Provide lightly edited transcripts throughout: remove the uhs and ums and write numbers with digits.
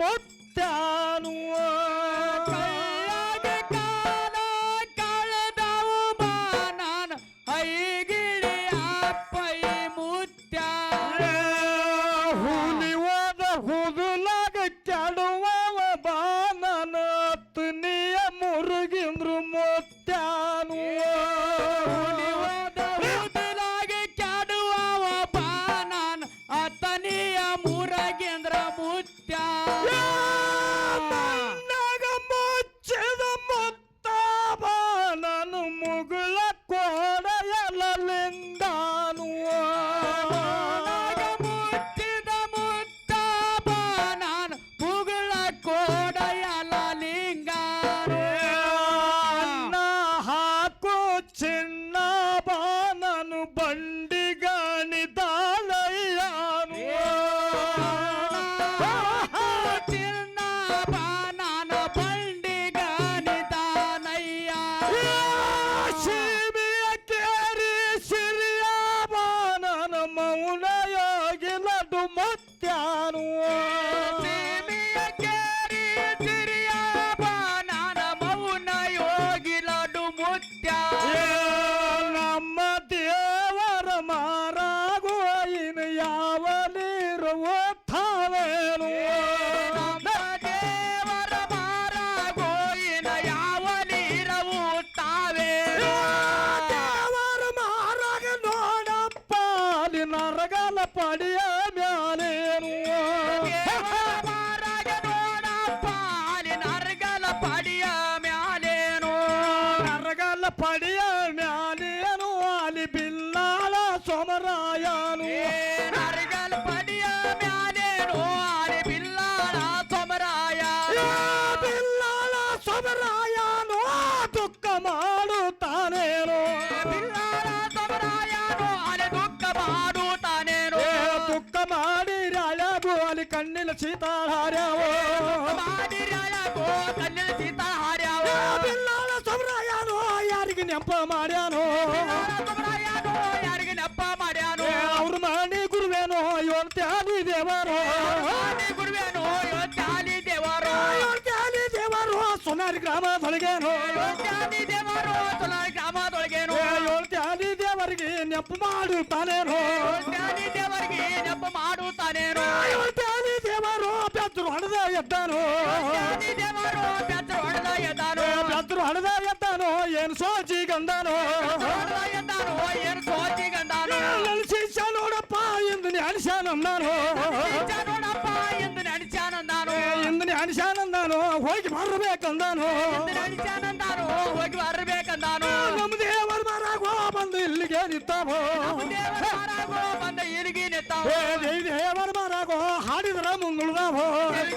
ಮುತ್ಯಾನು ಕೈಯಾಗ ಕಾಲ ಕಳೆದವು ಬಾನನ ಐಗಿಳಿ ಅಪ್ಪೈ ಮುತ್ಯ ಹುಲಿವಾದ ಹುದುಲಾಗ ಕೆಡುವವ ಬಾನನ ತುನಿಯ ಮುರುಗಿಂದ್ರು ಮುತ್ಯಾನು ಹುಲಿವಾದ ಹುದುಲಾಗಿ ಕೆಡುವವ ಬಾನನ ಅತನಿಯ ಮುರಗೇಂದ್ರ ಮುತ್ಯ ಮಣ್ಣಾಗ ಮುಚ್ಚಿದ ಮುತ್ತ ಬಾನನು ಮುಗುಳ ಕೋಡೆಯಲ ಲಿಂಗಾನು ಮುಚ್ಚಿದ ಮುತ್ತ ಬಾನನ ಮುಗುಳ ಕೋಡೆಯಲ ಲಿಂಗಾರು ಅನ್ನ ಹಾಕು ಚಿನ್ನ ಬಾನನು ಬಂಡಿಗಾಣಿದಾಳಯ್ಯಾನು ಚಿನ್ನ ಬಾನನ ಬಂಡಿಗಾನಿದಾನಯ್ಯ ಶಿಬಿಯ ಕೇರಿ ಸಿರಿಯ ಬಾನನ ಮೌನ ಯೋಗಿ ಲಡು ಮುತ್ಯಾನು ಸೀಮೆಯ ಕೇರಿ ಸಿರಿಯ ಬಾನನ ಮೌನ ಯೋಗಿ ಲಡು ಮುತ್ಯ ನಮ್ಮ ದೇವರ ಮಾರಾಗೋ ಇನ್ನು ಯಾವಲಿರುವ ತಾವೇನು ನಮ್ಮ ದೇವರ ಮಾರಾಗೋಯಿನ ಯಾವಲಿರವು ತಾವೇ ದೇವರ ಮಾರಾಗ ನೋಡಪ್ಪ ಅಲ್ಲಿ ನರಗಲ ಪಡಿಯ ಮ್ಯಾಲೇನು ದೇವರ ಮಾರಾಗ ನೋಡಪ್ಪ ಅಲ್ಲಿ ನರಗಲ ಪಡಿಯ ಮ್ಯಾಲೇನು ನರಗಲ ಪಡಿಯ ಮ್ಯಾಲೇನು ಅಲ್ಲಿ ಬಿಲ್ಲಾಳ ಸೋಮರಾಯನು ನರಗಲ ಪಡಿಯ ಮ್ಯಾಲೇನು ಅಲ್ಲಿ ಬಿಲ್ಲಾಳ ಸೋಮರಾಯ ಬಿಲ್ಲಾಳ ಸೋಮರಾಯನು ದುಃಖ ಮಾಡುತ್ತಾನೇನು ಬಿಲ್ಲಾಳ ಸೋಮರಾಯನು ಅಲ್ಲಿ ದುಃಖ ಮಾಡುತ್ತಾನೇನು ದುಃಖ ಮಾಡಿ ರಾಯಗು ಅಲ್ಲಿ ಕಣ್ಣಿನ ಸೀತಾಹಾರ್ಯಾವೋ ಮಾಡಿರಳಗೋ ಕಣ್ಣಿನ ಸೀತಾ ಹಾರ್ಯಾವ ಬಿಲ್ಲಾಳ ಸೋಮರಾಯನು ಯಾರಿಗೆ ನೆಪ ಮಾಡ್ಯಾನೋ ಸೋಮರಾಯನು ಯಾರಿಗೆ ನೆಪ ಮಾಡ್ಯಾನು ಅವ್ರ ಮನೆ ಗುರುವೇನೋ ಯೋಳ್ತ್ಯಾದಿ ದೇವರು ಆದಿ ಗುರುವೇನು ಯೋತ್ಯಾಲಿ ದೇವರು ಯೋಳ್ತ್ಯಾದಿ ದೇವರು ಸೋನಾರಿ ಗ್ರಾಮದೊಳಗೇನೋ ಯೋತ್ಯಾಲಿ ದೇವರು ತುಲಾರಿ ಗ್ರಾಮದೊಳಗೇನು ಯೋಳ್ತ್ಯಾದಿ ದೇವರಿಗೆ ನೆಪ ಮಾಡುತ್ತಾನೇನೋ ಯೋತ್ಯಾಲಿ ದೇವರಿಗೆ ನೆಪ ಮಾಡುತ್ತಾನೇನು ಯೋಳ್ತ್ಯಾದಿ ದೇವರು ಬೆದ್ರು ಹೊಡೆದ ಎದ್ದಾನೋ ಯೋತ್ಯಾಲಿ ದೇವರು ಬೆಚ್ಚ ಹೊಡೆದ ಎದ್ದಾನು ಬೆದ್ರು ಹೊಡೆದ ಎದ್ದಾನೋ ಏನು ಸೋಜಿ ಗಂಡನೋ ಹೊಡೆದ ಎದ್ದಾನು ಏನು ಸೋಚಿ ಗಂಡಾನು ನನ್ನ ಶಿಷ್ಯ ನೋಡಪ್ಪ ಎಂದು ಅನಿಶಾನಂದಾನು ನೋಡಪ್ಪ ಎಂದು ನಡೆಸ್ಯಾನಂದಾನು ಎಂದು ಅನಿಶಾನಂದಾನು ಹೋಗಿ ಬರಬೇಕಂದಾನು ಎಂದು ನಡೆಸ್ಯಾನಂದಾನು ಹೋಗಿ ಬರಬೇಕಂದಾನು ನಮ್ಮ ದೇವರ ಮಾರಾಗೋ ಬಂದು ಇಲ್ಲಿಗೆ ನಿಂತಾವೋ ದೇವರ ಮಾರಾಗೋ ಬಂದ ಇಲ್ಲಿಗೆ ನಿಂತಾವು ದೇವರ ಮಾರಾಗೋ ಹಾಡಿದ್ರ ಮುಂದುಳ್ದಾವೋ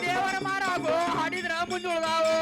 ದೇವರ ಮಾರಾಗೋ ಹಾಡಿದ್ರ ಮುಂದುಳ್ದಾವು